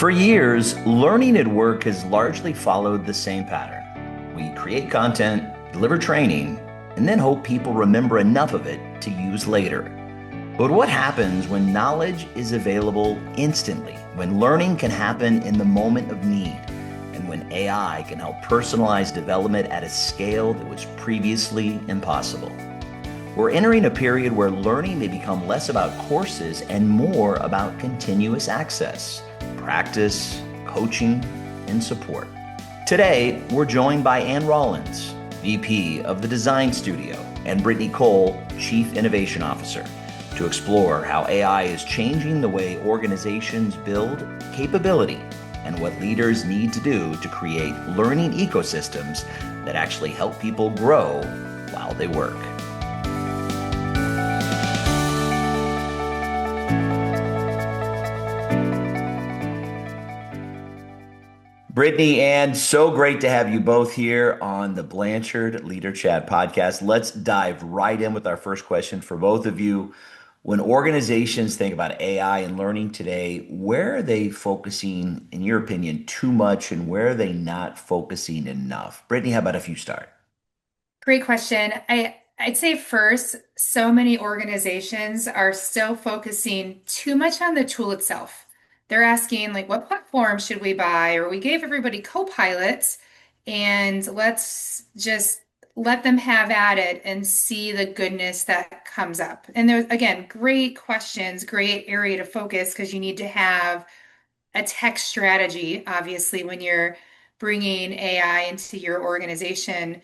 For years, learning at work has largely followed the same pattern. We create content, deliver training, and then hope people remember enough of it to use later. But what happens when knowledge is available instantly, when learning can happen in the moment of need, and when AI can help personalize development at a scale that was previously impossible? We're entering a period where learning may become less about courses and more about continuous access, practice, coaching, and support. Today, we're joined by Rollins, VP of the Design Studio, and Britney Cole, Chief Innovation Officer, to explore how AI is changing the way organizations build capability and what leaders need to do to create learning ecosystems that actually help people grow while they work. Brittany, and so great to have you both here on the Blanchard LeaderChat podcast. Let's dive right in with our first question for both of you. When organizations think about AI and learning today, where are they focusing, in your opinion, too much, and where are they not focusing enough? Brittany, how about if you start? Great question. I'd say first, so many organizations are still focusing too much on the tool itself. They're asking like, what platform should we buy? Or we gave everybody co-pilots and let's just let them have at it and see the goodness that comes up. And there's, again, great questions, great area to focus because you need to have a tech strategy, obviously, when you're bringing AI into your organization.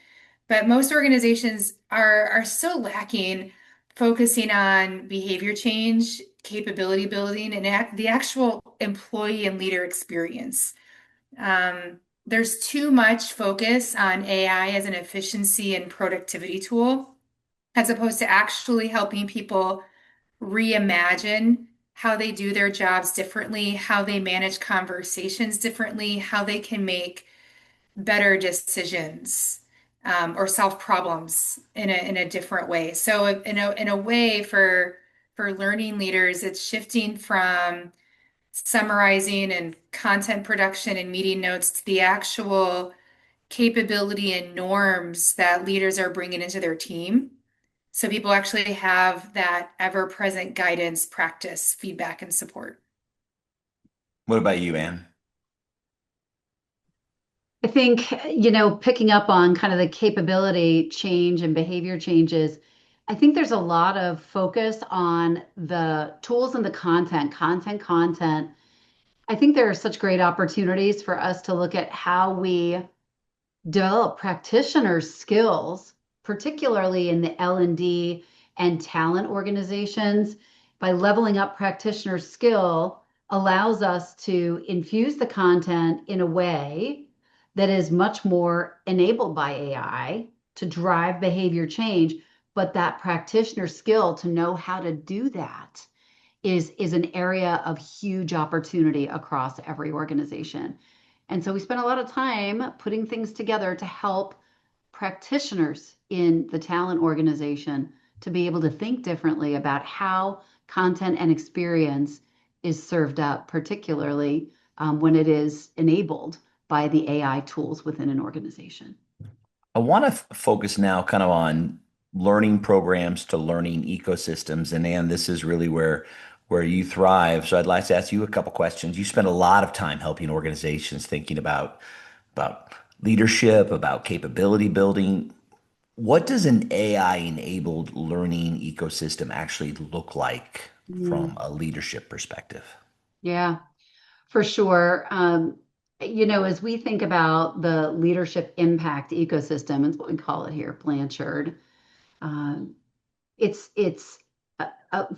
But most organizations are still lacking focusing on behavior change, capability building, and the actual employee and leader experience. There's too much focus on AI as an efficiency and productivity tool, as opposed to actually helping people reimagine how they do their jobs differently, how they manage conversations differently, how they can make better decisions or solve problems in a different way. So in a way for learning leaders, it's shifting from summarizing and content production and meeting notes to the actual capability and norms that leaders are bringing into their team. So people actually have that ever-present guidance, practice, feedback, and support. What about you, Anne? I think, picking up on kind of the capability change and behavior changes, I think there's a lot of focus on the tools and the content. I think there are such great opportunities for us to look at how we develop practitioners' skills, particularly in the L&D and talent organizations. By leveling up practitioner skill allows us to infuse the content in a way that is much more enabled by AI to drive behavior change, but that practitioner skill to know how to do that is an area of huge opportunity across every organization. And so we spend a lot of time putting things together to help practitioners in the talent organization to be able to think differently about how content and experience is served up, particularly when it is enabled by the AI tools within an organization. I want to focus now kind of on learning programs to learning ecosystems. And Ann, this is really where you thrive. So I'd like to ask you a couple questions. You spend a lot of time helping organizations thinking about leadership, about capability building. What does an AI-enabled learning ecosystem actually look like Mm, from a leadership perspective? yeah, for sure. As we think about the leadership impact ecosystem, it's what we call it here, Blanchard. Um, it's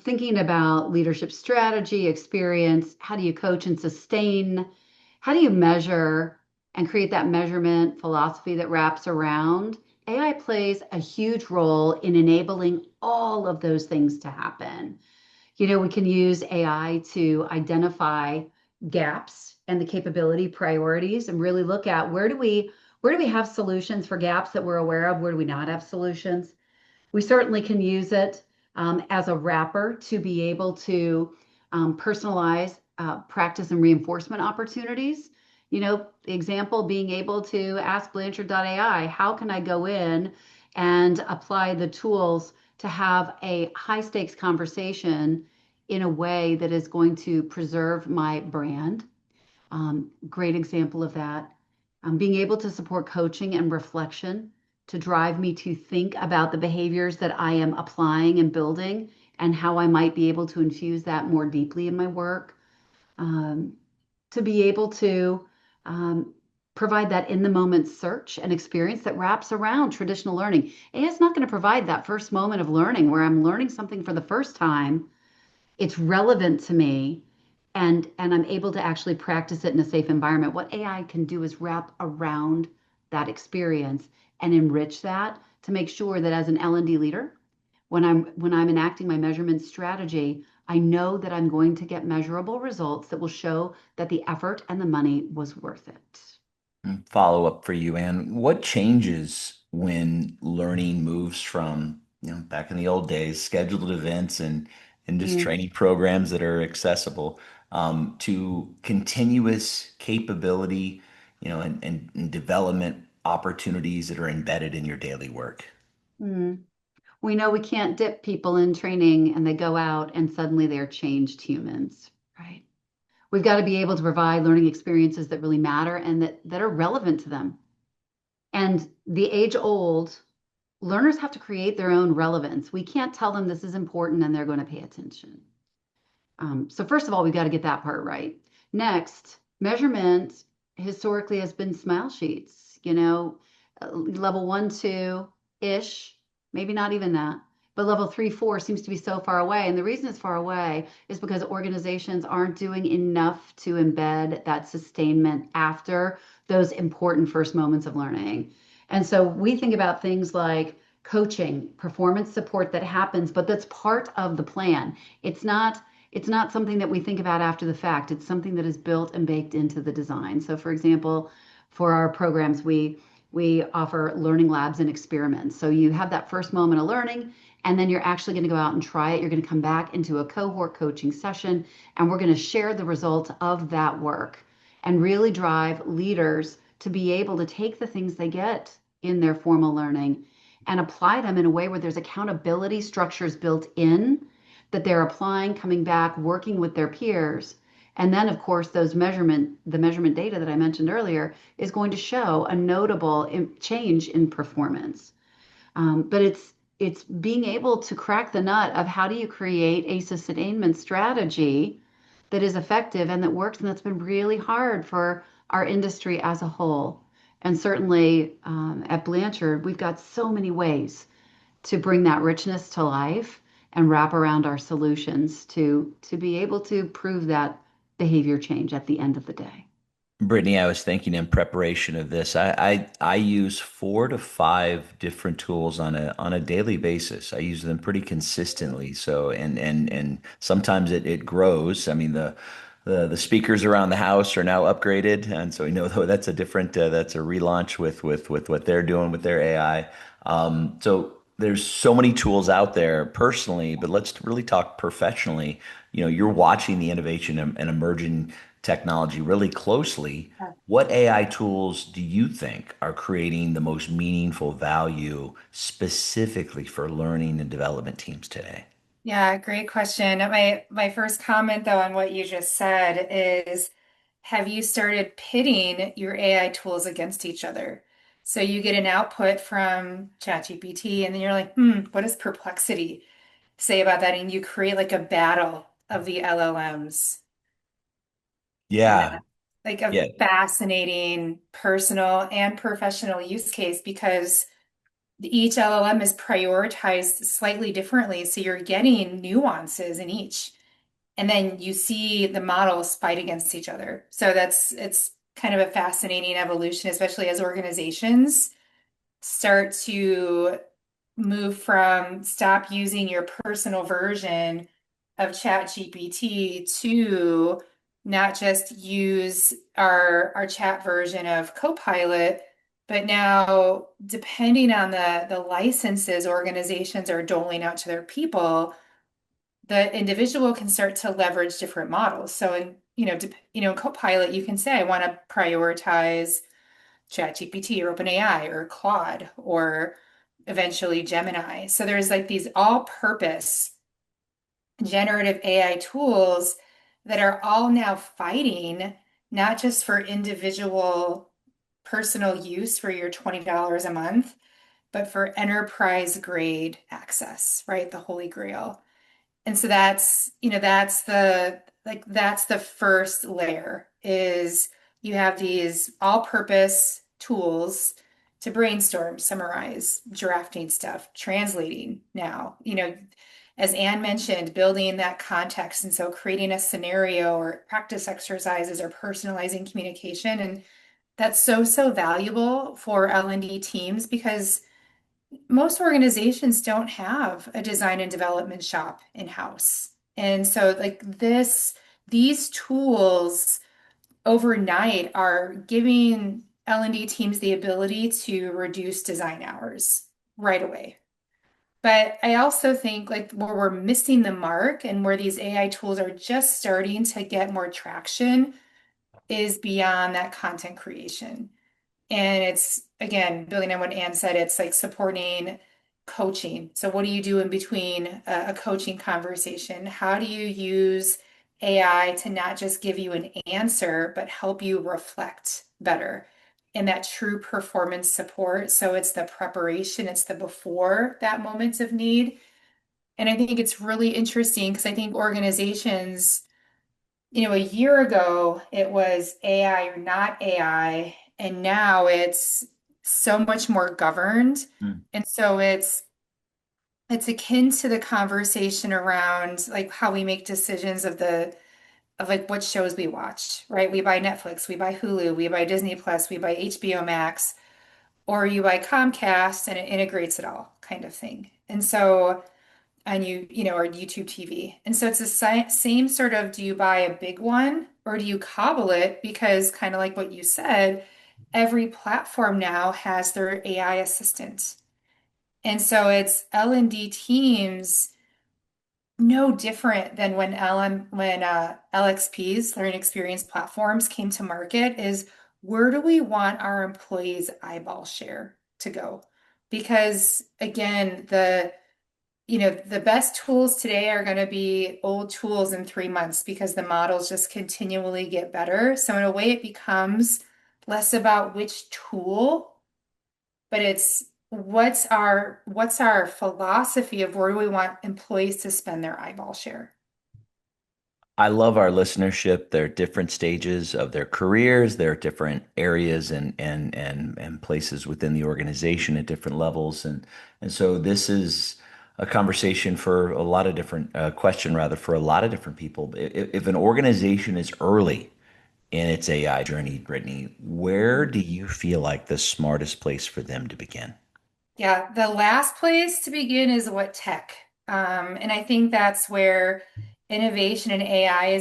thinking about leadership strategy, experience. How do you coach and sustain? How do you measure and create that measurement philosophy that wraps around? AI plays a huge role in enabling all of those things to happen. We can use AI to identify gaps and the capability priorities and really look at where do we have solutions for gaps that we're aware of? Where do we not have solutions? We certainly can use it as a wrapper to be able to personalize practice and reinforcement opportunities. The example being able to ask Blanchard.ai, how can I go in and apply the tools to have a high stakes conversation in a way that is going to preserve my brand? Great example of that. Being able to support coaching and reflection to drive me to think about the behaviors that I am applying and building and how I might be able to infuse that more deeply in my work. Um, to be able to provide that in the moment search and experience that wraps around traditional learning. AI is not going to provide that first moment of learning where I'm learning something for the first time. It's relevant to me, and I'm able to actually practice it in a safe environment. What AI can do is wrap around that experience and enrich that to make sure that as an L&D leader, when I'm enacting my measurement strategy, I know that I'm going to get measurable results that will show that the effort and the money was worth it. Follow up for you, Anne. What changes when learning moves from, back in the old days, scheduled events and just Mm, training programs that are accessible, to continuous capability, and development opportunities that are embedded in your daily work? mm. We know we can't dip people in training and they go out and suddenly they're changed humans, right? We've got to be able to provide learning experiences that really matter and that are relevant to them. And the age old learners have to create their own relevance. We can't tell them this is important and they're going to pay attention. So first of all, we've got to get that part right. Next, measurement historically has been smile sheets, level 1, 2-ish, maybe not even that. But level 3, 4 seems to be so far away. And the reason it's far away is because organizations aren't doing enough to embed that sustainment after those important first moments of learning. And so we think about things like coaching, performance support that happens, but that's part of the plan. It's not something that we think about after the fact. It's something that is built and baked into the design. So for example, for our programs, we offer learning labs and experiments. So you have that first moment of learning, and then you're actually going to go out and try it. You're going to come back into a cohort coaching session, and we're going to share the results of that work and really drive leaders to be able to take the things they get in their formal learning and apply them in a way where there's accountability structures built in that they're applying, coming back, working with their peers. And then, of course, the measurement data that I mentioned earlier is going to show a notable change in performance. But it's being able to crack the nut of how do you create a sustainment strategy that is effective and that works, and that's been really hard for our industry as a whole. And certainly at Blanchard, we've got so many ways to bring that richness to life and wrap around our solutions to be able to prove that behavior change at the end of the day. Brittany, I was thinking in preparation of this, I use 4 to 5 different tools on a daily basis. I use them pretty consistently. So and sometimes it grows. I mean the speakers around the house are now upgraded, and so we know though that's a relaunch with what they're doing with their AI. So there's so many tools out there personally, but let's really talk professionally. You're watching the innovation and emerging technology really closely. What AI tools do you think are creating the most meaningful value specifically for learning and development teams today? Yeah, great question. My first comment though on what you just said is, have you started pitting your AI tools against each other? So you get an output from ChatGPT and then you're like, what does Perplexity say about that? And you create like a battle of the LLMs. And Yeah, that's like a yeah. fascinating personal and professional use case because each LLM is prioritized slightly differently. So you're getting nuances in each. And then you see the models fight against each other. So it's kind of a fascinating evolution, especially as organizations start to move from stop using your personal version of ChatGPT to not just use our chat version of Copilot, but now depending on the licenses organizations are doling out to their people, the individual can start to leverage different models. So Copilot, you can say, I want to prioritize ChatGPT or OpenAI or Claude or eventually Gemini. So there's like these all-purpose generative AI tools that are all now fighting, not just for individual personal use for your $20 a month, but for enterprise grade access, right? The Holy Grail. And so that's the first layer is you have these all-purpose tools to brainstorm, summarize, drafting stuff, translating now, as Anne mentioned, building that context. And so creating a scenario or practice exercises or personalizing communication. And that's so, so valuable for L&D teams because most organizations don't have a design and development shop in-house. And so these tools overnight are giving L&D teams the ability to reduce design hours right away. But I also think like where we're missing the mark and where these AI tools are just starting to get more traction is beyond that content creation. And it's, again, building on what Anne said, it's like supporting coaching. So, what do you do in between a coaching conversation? How do you use AI to not just give you an answer, but help you reflect better in that true performance support? So, it's the preparation, it's the before that moments of need. And I think it's really interesting because I think organizations a year ago it was AI or not AI, and now it's so much more governed. Mm. And so it's akin to the conversation around like how we make decisions of like what shows we watch, right? We buy Netflix, we buy Hulu, we buy Disney Plus, we buy HBO Max, or you buy Comcast and it integrates it all kind of thing. And so and or YouTube TV. And so it's the same sort of, do you buy a big one or do you cobble it? Because kind of like what you said, every platform now has their AI assistant. And so it's L&D teams no different than when LXPs, learning experience platforms, came to market is where do we want our employees' eyeball share to go? Because again, the best tools today are going to be old tools in 3 months because the models just continually get better. So in a way, it becomes less about which tool, but it's what's our philosophy of where do we want employees to spend their eyeball share? I love our listenership. They're different stages of their careers. They're different areas and places within the organization at different levels. And so this is a conversation for a lot of different question rather for a lot of different people. If an organization is early in its AI journey, Brittany, where do you feel like the smartest place for them to begin? Yeah, the last place to begin is what tech. And I think that's where innovation and AI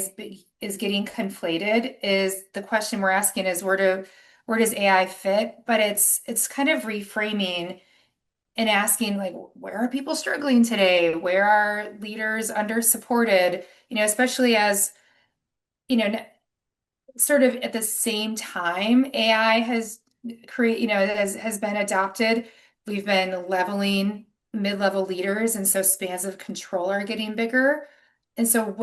is getting conflated. Is the question we're asking is where does AI fit? But it's kind of reframing and asking like where are people struggling today? Where are leaders under supported? Especially as you know, sort of at the same time AI has been adopted. We've been leveling mid-level leaders, and so spans of control are getting bigger. And so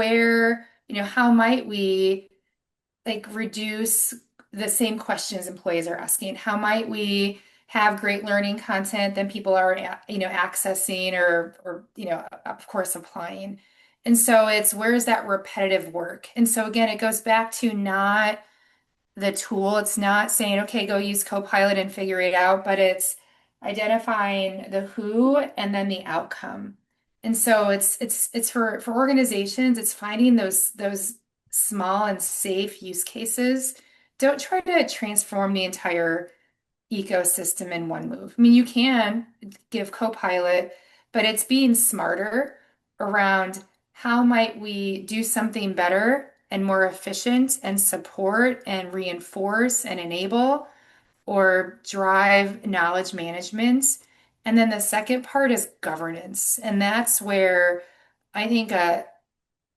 how might we like reduce the same questions employees are asking? How might we have great learning content that people are accessing or of course applying? And so it's where's that repetitive work? And so again, it goes back to not the tool. It's not saying, okay, go use Copilot and figure it out, but it's identifying the who and then the outcome. And so it's for organizations, it's finding those small and safe use cases. Don't try to transform the entire ecosystem in one move. I mean, you can give Copilot, but it's being smarter around how might we do something better and more efficient and support and reinforce and enable or drive knowledge management. And then the second part is governance. And that's where I think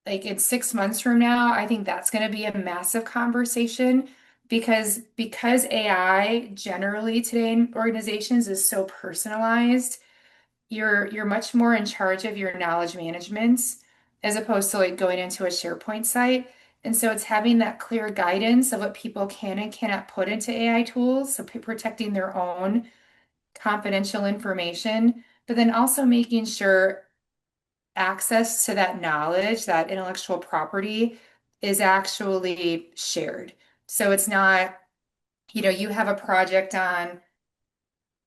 like in 6 months from now, I think that's going to be a massive conversation because AI generally today in organizations is so personalized. You're much more in charge of your knowledge management as opposed to like going into a SharePoint site. And so it's having that clear guidance of what people can and cannot put into AI tools, so protecting their own confidential information, but then also making sure access to that knowledge, that intellectual property is actually shared. So it's not, you have a project on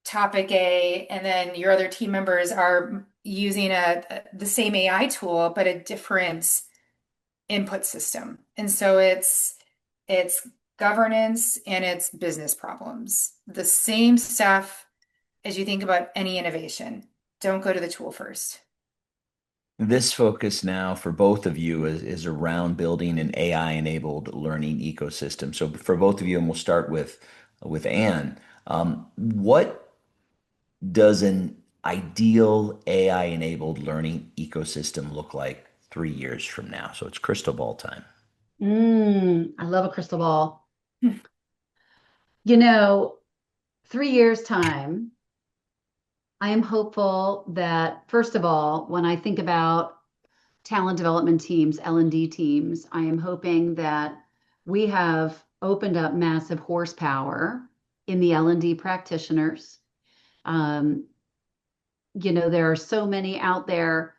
topic A, and then your other team members are using the same AI tool, but a different input system. And so it's governance and it's business problems. The same stuff as you think about any innovation. Don't go to the tool first. This focus now for both of you is around building an AI-enabled learning ecosystem. So for both of you, and we'll start with Anne, what does an ideal AI-enabled learning ecosystem look like 3 years from now? So it's crystal ball time. I love a crystal ball. You know, 3 years time, I am hopeful that, first of all, when I think about talent development teams, L&D teams, I am hoping that we have opened up massive horsepower in the L&D practitioners. Um, there are so many out there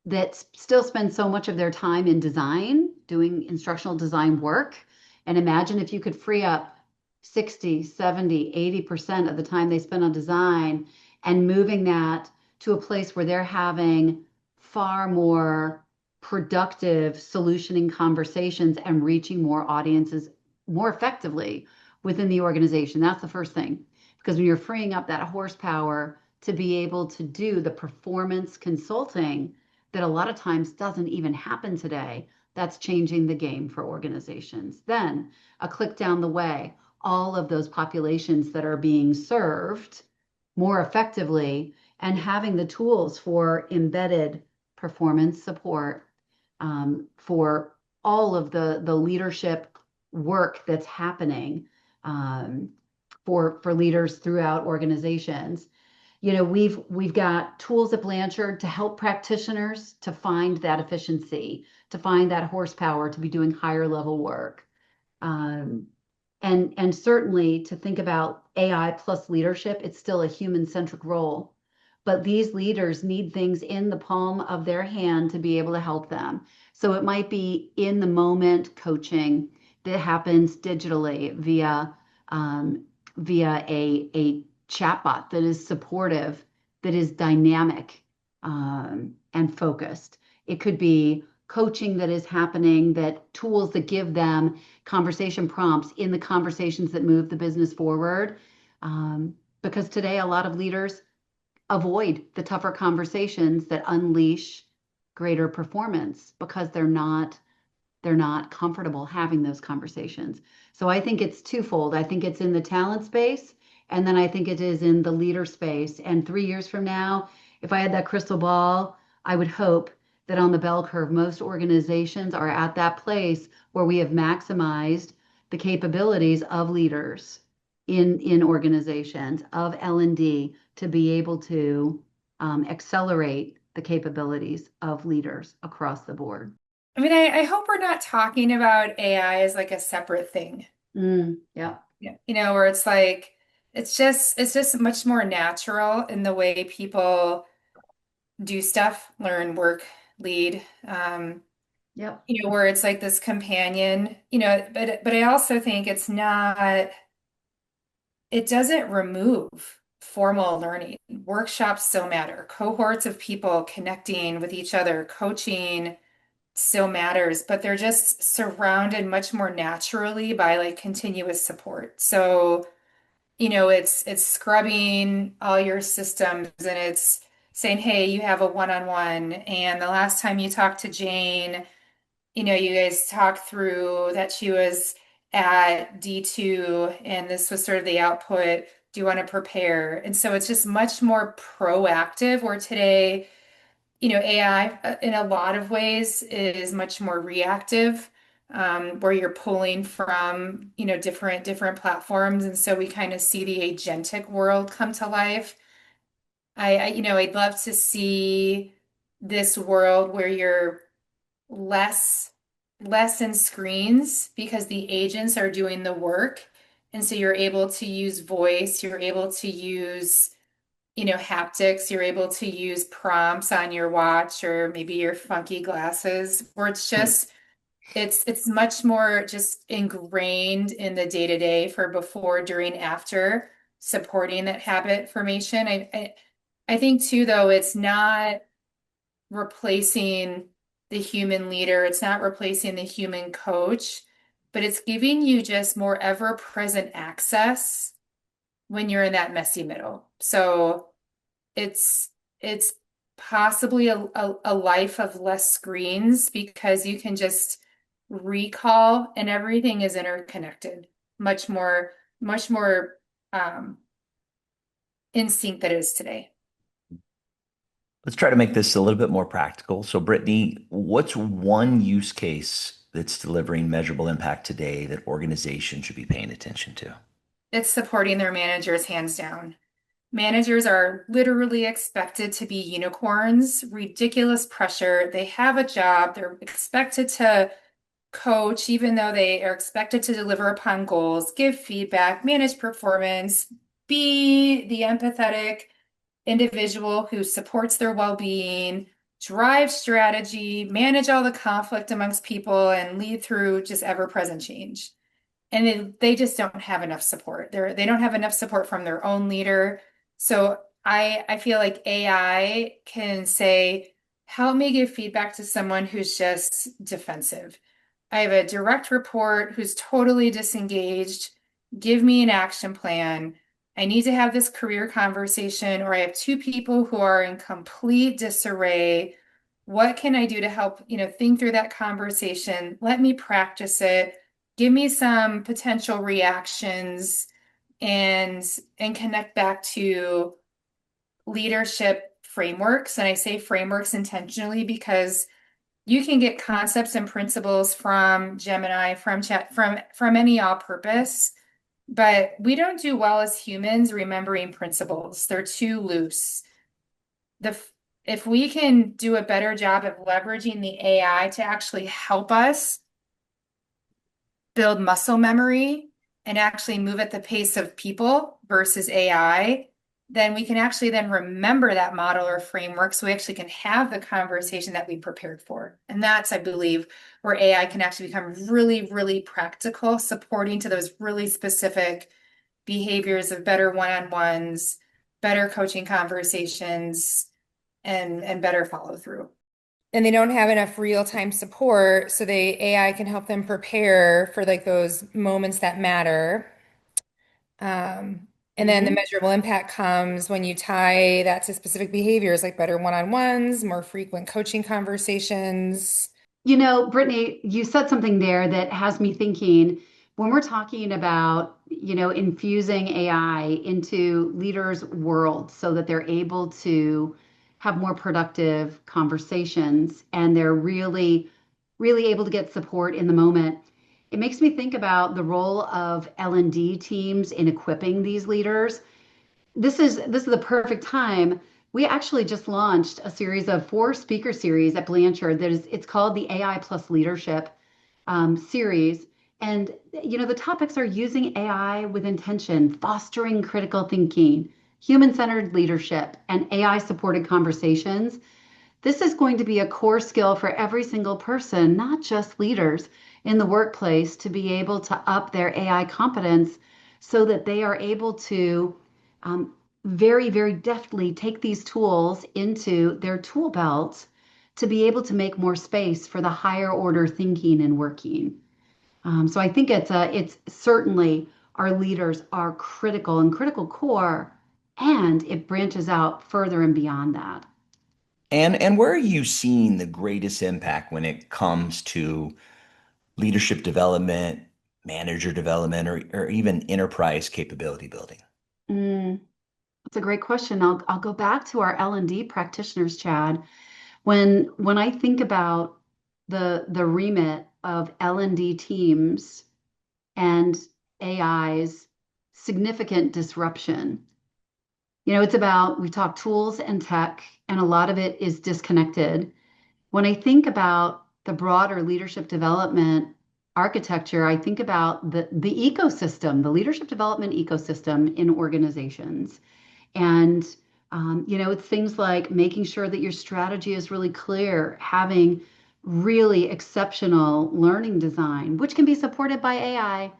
that still spend so much of their time in design, doing instructional design work. And imagine if you could free up 60, 70, 80% of the time they spend on design and moving that to a place where they're having far more productive solutioning conversations and reaching more audiences more effectively within the organization. That's the first thing. Because when you're freeing up that horsepower to be able to do the performance consulting that a lot of times doesn't even happen today, that's changing the game for organizations. Then a click down the way, all of those populations that are being served more effectively and having the tools for embedded performance support, for all of the leadership work that's happening, for leaders throughout organizations. We've got tools at Blanchard to help practitioners to find that efficiency, to find that horsepower, to be doing higher level work. And certainly to think about AI plus leadership, it's still a human-centric role. But these leaders need things in the palm of their hand to be able to help them. So it might be in the moment coaching that happens digitally via a chatbot that is supportive, that is dynamic, and focused. It could be coaching that is happening, that tools that give them conversation prompts in the conversations that move the business forward. Because today, a lot of leaders avoid the tougher conversations that unleash greater performance because they're not comfortable having those conversations. So I think it's twofold. I think it's in the talent space, and then I think it is in the leader space. And 3 years from now, if I had that crystal ball, I would hope that on the bell curve, most organizations are at that place where we have maximized the capabilities of leaders in organizations, of L&D, to be able to accelerate the capabilities of leaders across the board. I mean, I hope we're not talking about AI as like a separate thing. Yeah. Yeah. Where it's like it's just much more natural in the way people do stuff, learn, work, lead. Yep. Where it's like this companion, but I also think it doesn't remove formal learning. Workshops still matter. Cohorts of people connecting with each other, coaching still matters, but they're just surrounded much more naturally by like continuous support. So, it's scrubbing all your systems and it's saying, hey, you have a one-on-one. And the last time you talked to Jane, you guys talked through that she was at D2 and this was sort of the output. Do you want to prepare? And so it's just much more proactive where today, AI in a lot of ways is much more reactive, where you're pulling from, different platforms. And so we kind of see the agentic world come to life. I'd love to see this world where you're less less in screens because the agents are doing the work. And so you're able to use voice, you're able to use, haptics, you're able to use prompts on your watch or maybe your funky glasses, where it's just it's much more just ingrained in the day-to-day for before, during, after, supporting that habit formation. I think too, though, it's not replacing the human leader, it's not replacing the human coach, but it's giving you just more ever-present access when you're in that messy middle. So it's possibly a life of less screens because you can just recall and everything is interconnected, much more um, in sync than it is today. Let's try to make this a little bit more practical. So, Brittany, what's one use case that's delivering measurable impact today that organizations should be paying attention to? It's supporting their managers hands down. Managers are literally expected to be unicorns, ridiculous pressure. They have a job, they're expected to coach, even though they are expected to deliver upon goals, give feedback, manage performance, be the empathetic individual who supports their well-being, drive strategy, manage all the conflict amongst people, and lead through just ever-present change. And they just don't have enough support. They don't have enough support from their own leader. So I feel like AI can say, help me give feedback to someone who's just defensive. I have a direct report who's totally disengaged. Give me an action plan. I need to have this career conversation, or I have two people who are in complete disarray. What can I do to help, think through that conversation? Let me practice it. Give me some potential reactions and connect back to leadership frameworks. And I say frameworks intentionally because you can get concepts and principles from Gemini, from Chat, from any all-purpose, but we don't do well as humans remembering principles. They're too loose. If we can do a better job of leveraging the AI to actually help us build muscle memory and actually move at the pace of people versus AI, then we can actually then remember that model or framework so we actually can have the conversation that we prepared for. And that's, I believe, where AI can actually become really, really practical, supporting to those really specific behaviors of better one-on-ones, better coaching conversations, and better follow through. And they don't have enough real-time support, so the AI can help them prepare for like those moments that matter. And then the measurable impact comes when you tie that to specific behaviors like better one-on-ones, more frequent coaching conversations. Brittany, you said something there that has me thinking when we're talking about, infusing AI into leaders' worlds so that they're able to have more productive conversations and they're really, really able to get support in the moment. It makes me think about the role of L&D teams in equipping these leaders. This is the perfect time. We actually just launched a series of 4 speaker series at Blanchard. It's called the AI plus Leadership series. And the topics are using AI with intention, fostering critical thinking, human-centered leadership, and AI-supported conversations. This is going to be a core skill for every single person, not just leaders in the workplace, to be able to up their AI competence so that they are able to very, very deftly take these tools into their tool belt to be able to make more space for the higher order thinking and working. So I think it's certainly our leaders are critical and critical core, and it branches out further and beyond that. And where are you seeing the greatest impact when it comes to leadership development, manager development, or even enterprise capability building? Mm, that's a great question. I'll go back to our L&D practitioners, Chad. When I think about the remit of L&D teams and AI's significant disruption, it's about, we talk tools and tech, and a lot of it is disconnected. When I think about the broader leadership development architecture, I think about the ecosystem, the leadership development ecosystem in organizations. And it's things like making sure that your strategy is really clear, having really exceptional learning design, which can be supported by AI,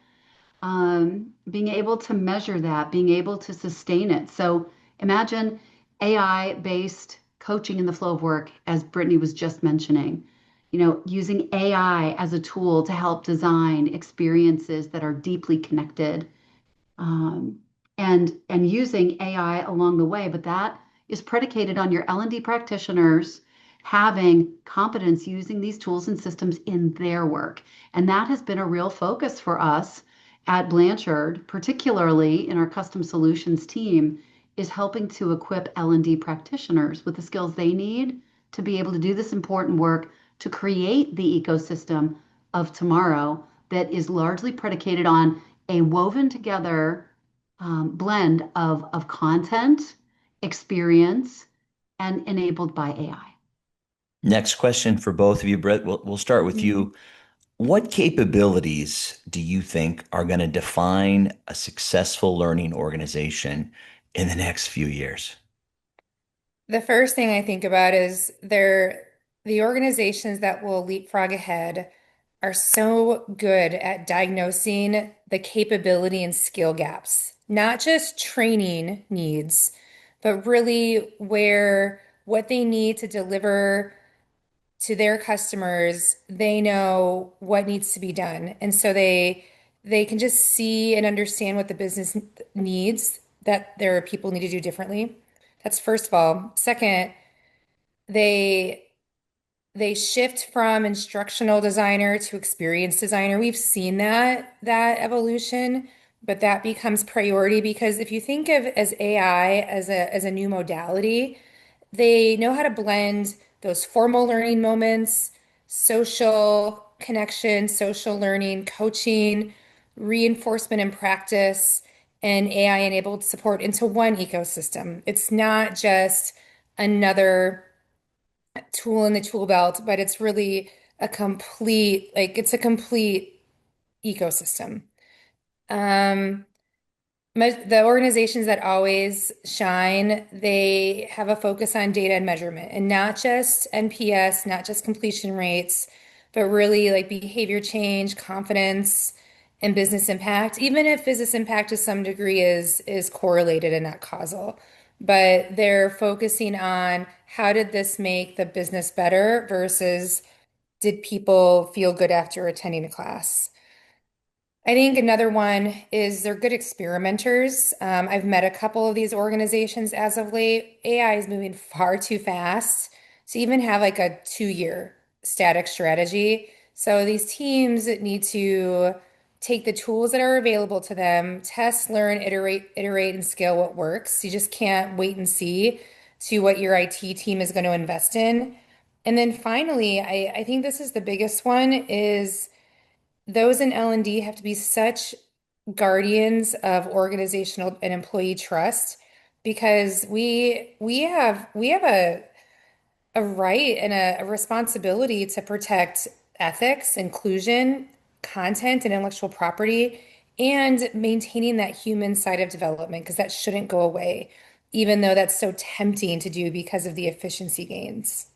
being able to measure that, being able to sustain it. So imagine AI-based coaching in the flow of work, as Brittany was just mentioning. Using AI as a tool to help design experiences that are deeply connected, um, and using AI along the way. But that is predicated on your L&D practitioners having competence using these tools and systems in their work. And that has been a real focus for us at Blanchard, particularly in our custom solutions team, is helping to equip L&D practitioners with the skills they need to be able to do this important work to create the ecosystem of tomorrow that is largely predicated on a woven together blend of content, experience, and enabled by AI. Next question for both of you, Brett. We'll start with Mhm. you. What capabilities do you think are going to define a successful learning organization in the next few years? The first thing I think about is the organizations that will leapfrog ahead are so good at diagnosing the capability and skill gaps, not just training needs, but really where what they need to deliver to their customers, they know what needs to be done. And so they can just see and understand what the business needs that their people need to do differently. That's first of all. Second, they they shift from instructional designer to experience designer. We've seen that evolution, but that becomes priority because if you think of as AI as a new modality, they know how to blend those formal learning moments, social connection, social learning, coaching, reinforcement and practice, and AI enabled support into one ecosystem. It's not just another tool in the tool belt, but it's really it's a complete ecosystem. Um, the organizations that always shine, they have a focus on data and measurement and not just NPS, not just completion rates, but really like behavior change, confidence, and business impact, even if business impact to some degree is correlated and not causal. But they're focusing on how did this make the business better versus did people feel good after attending a class? I think another one is they're good experimenters. I've met a couple of these organizations as of late. AI is moving far too fast to even have like a 2 year static strategy. So these teams need to take the tools that are available to them, test, learn, iterate, and scale what works. You just can't wait and see to what your IT team is going to invest in. And then finally, I think this is the biggest one is those in L&D have to be such guardians of organizational and employee trust because we have a right and a responsibility to protect ethics, inclusion, content, and intellectual property, and maintaining that human side of development because that shouldn't go away, even though that's so tempting to do because of the efficiency gains.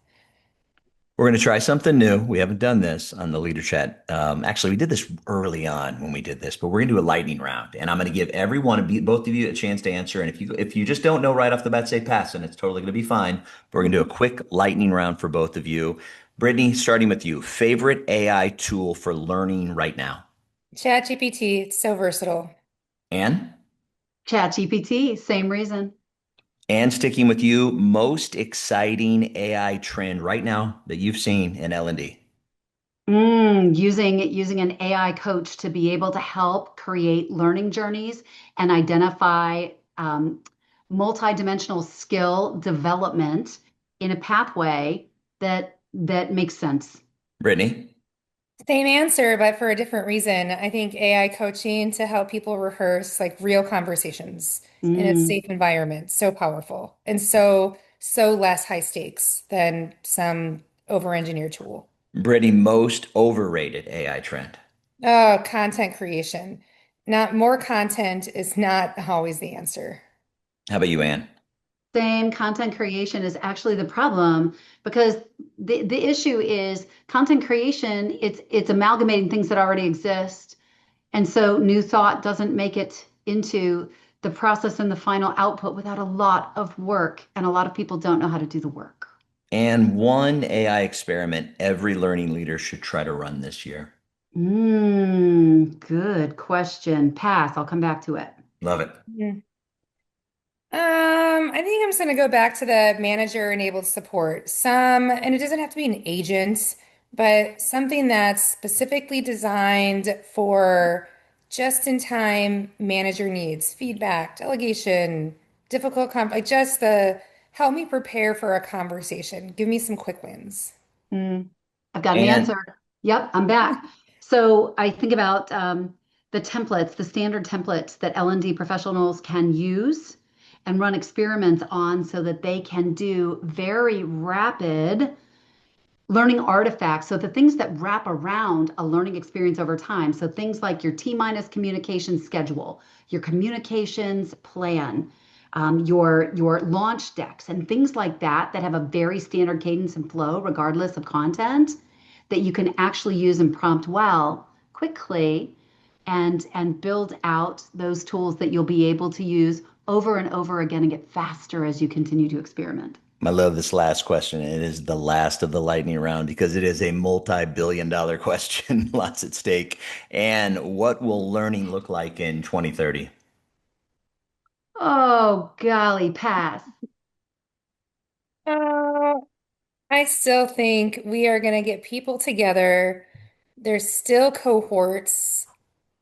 We're going to try something new. We haven't done this on the LeaderChat. Actually, we did this early on when we did this, but we're going to do a lightning round, and I'm going to give every one of you, both of you, a chance to answer. And if you just don't know right off the bat, say pass, and it's totally going to be fine. But we're going to do a quick lightning round for both of you. Brittany, starting with you, favorite AI tool for learning right now? ChatGPT, it's so versatile. Anne? ChatGPT, same reason. And sticking with you, most exciting AI trend right now that you've seen in L&D? Using an AI coach to be able to help create learning journeys and identify multidimensional skill development in a pathway that makes sense. Brittany? Same answer, but for a different reason. I think AI coaching to help people rehearse like real conversations in a Mm. safe environment, so powerful and so less high stakes than some over-engineered tool. Brittany, most overrated AI trend. Oh, content creation. Not more content is not always the answer. How about you, Ann? Same. Content creation is actually the problem because the issue is content creation, it's amalgamating things that already exist. And so new thought doesn't make it into the process and the final output without a lot of work. And a lot of people don't know how to do the work. And one AI experiment every learning leader should try to run this year. Good question. Pass. I'll come back to it. Love it. I think I'm just going to go back to the manager-enabled support. And it doesn't have to be an agent, but something that's specifically designed for just-in-time manager needs, feedback, delegation, like just the help me prepare for a conversation. Give me some quick wins. Mm, I've got an And answer. Yep, I'm back. So I think about the templates, the standard templates that L&D professionals can use and run experiments on so that they can do very rapid learning artifacts. So the things that wrap around a learning experience over time. So things like your T minus communication schedule, your communications plan, your launch decks, and things like that that have a very standard cadence and flow, regardless of content, that you can actually use and prompt well quickly, and build out those tools that you'll be able to use over and over again and get faster as you continue to experiment. I love this last question. It is the last of the lightning round because it is a multi-billion-dollar question, lots at stake. And what will learning look like in 2030? Oh, golly, pass. Uh, I still think we are going to get people together. There's still cohorts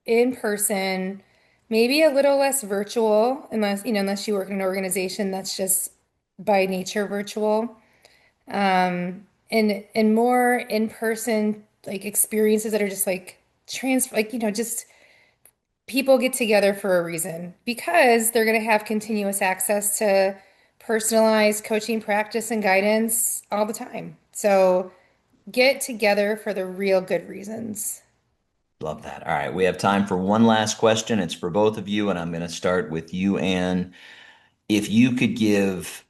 in person, maybe a little less virtual, unless you work in an organization that's just by nature virtual. And more in person like experiences that are just like just people get together for a reason because they're going to have continuous access to personalized coaching practice and guidance all the time. So get together for the real good reasons. Love that. All right, we have time for one last question. It's for both of you, and I'm going to start with you, Ann. If you could give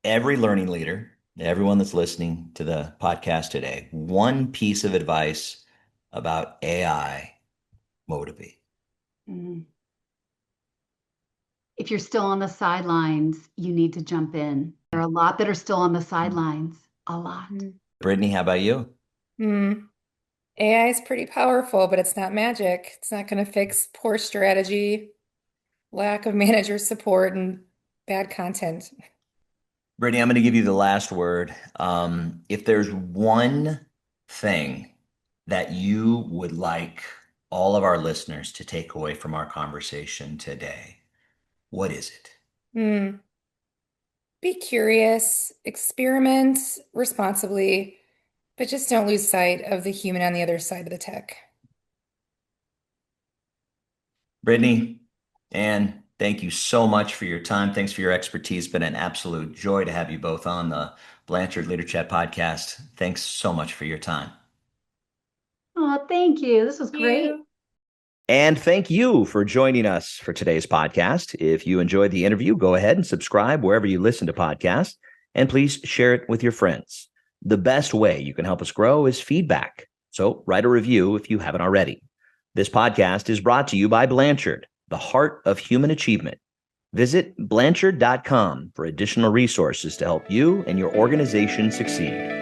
every learning leader, everyone that's listening to the podcast today, one piece of advice about AI, what would it be? Mm. If you're still on the sidelines, you need to jump in. There are a lot that are still on the sidelines, a lot. Brittany, how about you? AI is pretty powerful, but it's not magic. It's not going to fix poor strategy, lack of manager support, and bad content. Brittany, I'm going to give you the last word. If there's one thing that you would like all of our listeners to take away from our conversation today, what is it? Hmm. Be curious, experiment responsibly, but just don't lose sight of the human on the other side of the tech. Brittany, Ann, thank you so much for your time. Thanks for your expertise. Been an absolute joy to have you both on the Blanchard LeaderChat podcast. Thanks so much for your time. Oh, thank you. This was Thank great. you. And thank you for joining us for today's podcast. If you enjoyed the interview, go ahead and subscribe wherever you listen to podcasts, and please share it with your friends. The best way you can help us grow is feedback. So write a review if you haven't already. This podcast is brought to you by Blanchard, the heart of human achievement. Visit Blanchard.com for additional resources to help you and your organization succeed.